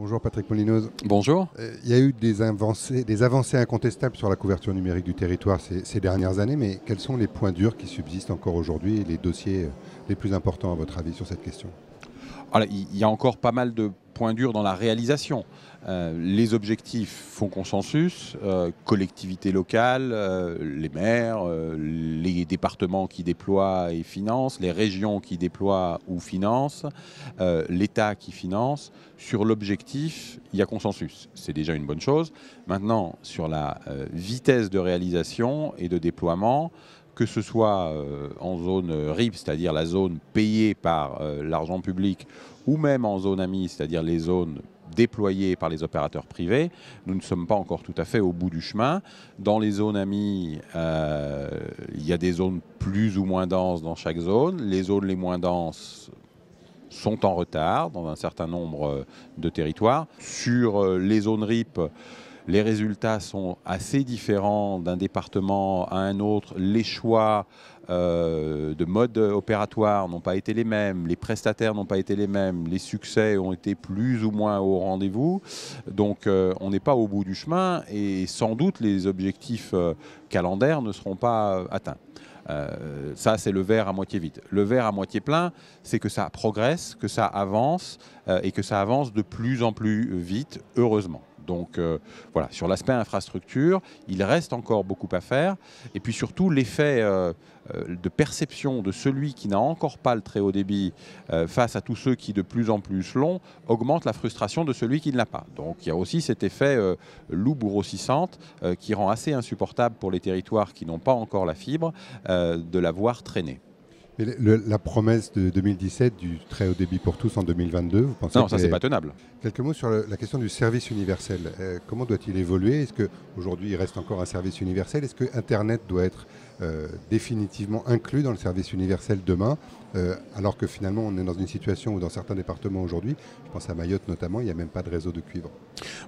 Bonjour Patrick Molinoz. Bonjour. Il y a eu des avancées incontestables sur la couverture numérique du territoire ces dernières années, mais quels sont les points durs qui subsistent encore aujourd'hui et les dossiers les plus importants à votre avis sur cette question? Alors, il y a encore pas mal de points durs dans la réalisation. Les objectifs font consensus, collectivités locales, les maires, les départements qui déploient et financent, les régions qui déploient ou financent, l'État qui finance. Sur l'objectif, il y a consensus. C'est déjà une bonne chose. Maintenant, sur la vitesse de réalisation et de déploiement, que ce soit en zone RIP, c'est-à-dire la zone payée par l'argent public, ou même en zone AMI, c'est-à-dire les zones déployées par les opérateurs privés, nous ne sommes pas encore tout à fait au bout du chemin. Dans les zones AMI, il y a des zones plus ou moins denses dans chaque zone. Les zones les moins denses sont en retard dans un certain nombre de territoires. Sur les zones RIP, les résultats sont assez différents d'un département à un autre. Les choix de mode opératoire n'ont pas été les mêmes, les prestataires n'ont pas été les mêmes, les succès ont été plus ou moins au rendez-vous. Donc on n'est pas au bout du chemin et sans doute les objectifs calendaires ne seront pas atteints. Ça, c'est le verre à moitié vide. Le verre à moitié plein, c'est que ça progresse, que ça avance et que ça avance de plus en plus vite, heureusement. Donc voilà, sur l'aspect infrastructure, il reste encore beaucoup à faire. Et puis surtout, l'effet de perception de celui qui n'a encore pas le très haut débit face à tous ceux qui de plus en plus l'ont, augmente la frustration de celui qui ne l'a pas. Donc il y a aussi cet effet loup grossissante qui rend assez insupportable pour les territoires qui n'ont pas encore la fibre de la voir traîner. Mais la promesse de 2017 du très haut débit pour tous en 2022, vous pensez Non, ça c'est pas tenable. Quelques mots sur la question du service universel. Comment doit-il évoluer? Est-ce qu'aujourd'hui il reste encore un service universel? Est-ce que Internet doit être définitivement inclus dans le service universel demain, alors que finalement on est dans une situation où dans certains départements aujourd'hui, je pense à Mayotte notamment, il n'y a même pas de réseau de cuivre?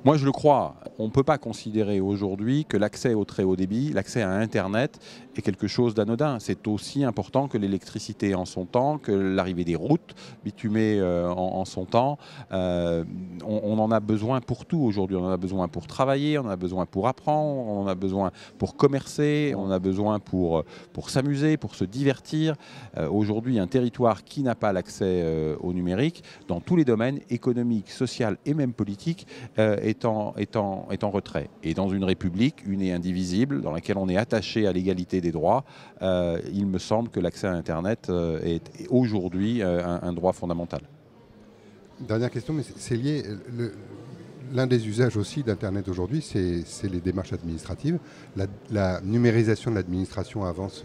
Moi je le crois, on ne peut pas considérer aujourd'hui que l'accès au très haut débit, l'accès à Internet est quelque chose d'anodin. C'est aussi important que l'électricité en son temps, que l'arrivée des routes bitumées en son temps. On en a besoin pour tout aujourd'hui. On en a besoin pour travailler, on en a besoin pour apprendre, on en a besoin pour commercer, on en a besoin pour s'amuser, pour se divertir. Aujourd'hui, un territoire qui n'a pas l'accès au numérique, dans tous les domaines, économiques, social et même politiques, est en retrait. Et dans une république une et indivisible, dans laquelle on est attaché à l'égalité des droits, il me semble que l'accès à Internet est aujourd'hui un droit fondamental. Dernière question, mais c'est lié. L'un des usages aussi d'Internet aujourd'hui, c'est les démarches administratives. La numérisation de l'administration avance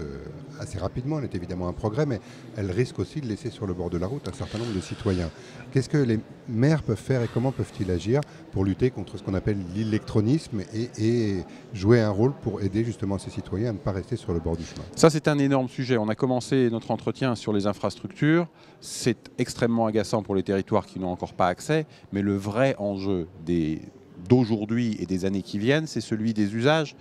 assez rapidement. Elle est évidemment un progrès, mais elle risque aussi de laisser sur le bord de la route un certain nombre de citoyens. Qu'est-ce que les maires peuvent faire et comment peuvent-ils agir pour lutter contre ce qu'on appelle l'électronisme et jouer un rôle pour aider justement ces citoyens à ne pas rester sur le bord du chemin? Ça, c'est un énorme sujet. On a commencé notre entretien sur les infrastructures. C'est extrêmement agaçant pour les territoires qui n'ont encore pas accès, mais le vrai enjeu d'aujourd'hui et des années qui viennent, c'est celui des usages,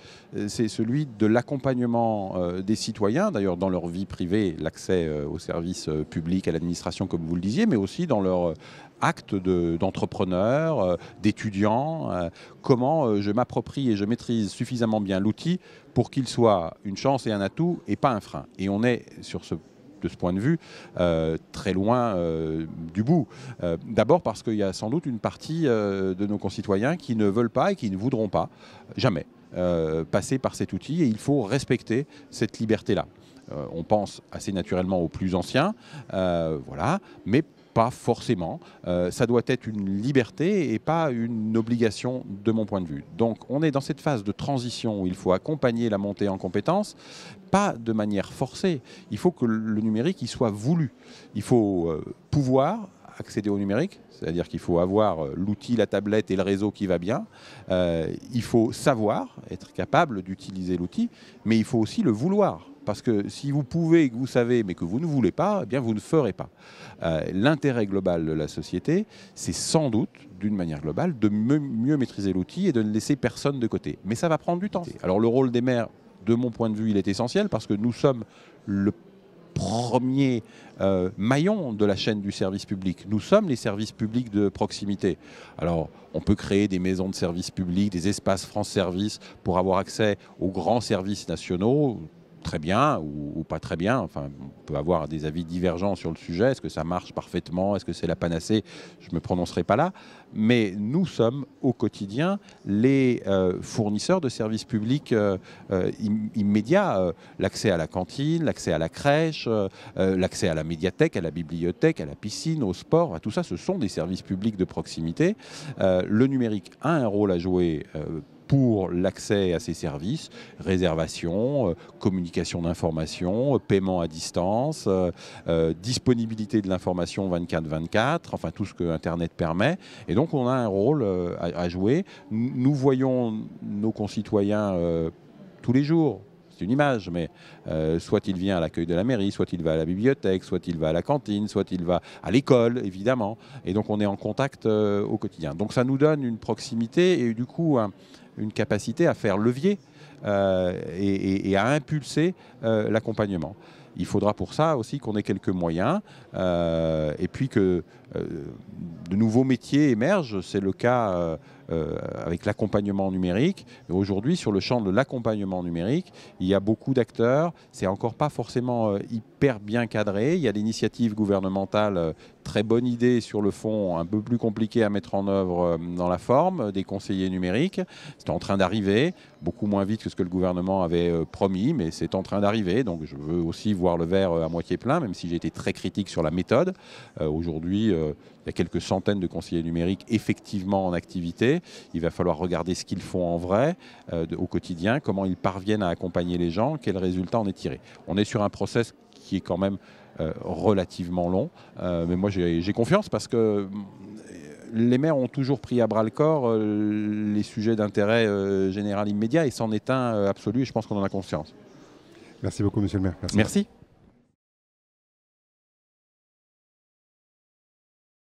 c'est celui de l'accompagnement des citoyens, d'ailleurs dans leur vie privée, l'accès aux services publics, à l'administration comme vous le disiez, mais aussi dans leur acte d'entrepreneur, d'étudiant, comment je m'approprie et je maîtrise suffisamment bien l'outil pour qu'il soit une chance et un atout et pas un frein. Et on est de ce point de vue, très loin du bout. D'abord parce qu'il y a sans doute une partie de nos concitoyens qui ne veulent pas et qui ne voudront pas, jamais, passer par cet outil et il faut respecter cette liberté-là. On pense assez naturellement aux plus anciens, voilà, mais pas forcément. Ça doit être une liberté et pas une obligation de mon point de vue. Donc on est dans cette phase de transition où il faut accompagner la montée en compétences, pas de manière forcée. Il faut que le numérique il soit voulu. Il faut pouvoir accéder au numérique, c'est-à-dire qu'il faut avoir l'outil, la tablette et le réseau qui va bien. Il faut savoir, être capable d'utiliser l'outil, mais il faut aussi le vouloir. Parce que si vous pouvez et que vous savez, mais que vous ne voulez pas, eh bien vous ne ferez pas. L'intérêt global de la société, c'est sans doute, d'une manière globale, de mieux maîtriser l'outil et de ne laisser personne de côté. Mais ça va prendre du temps. Alors le rôle des maires, de mon point de vue, il est essentiel parce que nous sommes le premier maillon de la chaîne du service public. Nous sommes les services publics de proximité. Alors, on peut créer des maisons de services publics, des espaces France Service pour avoir accès aux grands services nationaux. Très bien ou pas très bien. Enfin, on peut avoir des avis divergents sur le sujet. Est-ce que ça marche parfaitement? Est-ce que c'est la panacée? Je ne me prononcerai pas là. Mais nous sommes au quotidien les fournisseurs de services publics immédiats. L'accès à la cantine, l'accès à la crèche, l'accès à la médiathèque, à la bibliothèque, à la piscine, au sport. Tout ça, ce sont des services publics de proximité. Le numérique a un rôle à jouer pour l'accès à ces services, réservation, communication d'informations, paiement à distance, disponibilité de l'information 24/24, enfin tout ce que Internet permet. Et donc on a un rôle à jouer. Nous voyons nos concitoyens tous les jours. C'est une image, mais soit il vient à l'accueil de la mairie, soit il va à la bibliothèque, soit il va à la cantine, soit il va à l'école, évidemment. Et donc on est en contact au quotidien. Donc ça nous donne une proximité et du coup une capacité à faire levier et à impulser l'accompagnement. Il faudra pour ça aussi qu'on ait quelques moyens et puis que de nouveaux métiers émergent. C'est le cas avec l'accompagnement numérique. Aujourd'hui, sur le champ de l'accompagnement numérique, il y a beaucoup d'acteurs. C'est encore pas forcément hyper bien cadré. Il y a l'initiative gouvernementale, très bonne idée sur le fond, un peu plus compliqué à mettre en œuvre dans la forme, des conseillers numériques. C'est en train d'arriver, beaucoup moins vite que ce que le gouvernement avait promis, mais c'est en train d'arriver. Donc je veux aussi voir le verre à moitié plein, même si j'ai été très critique sur la méthode. Aujourd'hui, il y a quelques centaines de conseillers numériques effectivement en activité. Il va falloir regarder ce qu'ils font en vrai au quotidien, comment ils parviennent à accompagner les gens, quel résultat en est tiré. On est sur un process qui est quand même relativement long, mais moi j'ai confiance parce que les maires ont toujours pris à bras-le-corps les sujets d'intérêt général immédiat et c'en est un absolu et je pense qu'on en a conscience. Merci beaucoup, monsieur le maire. Merci.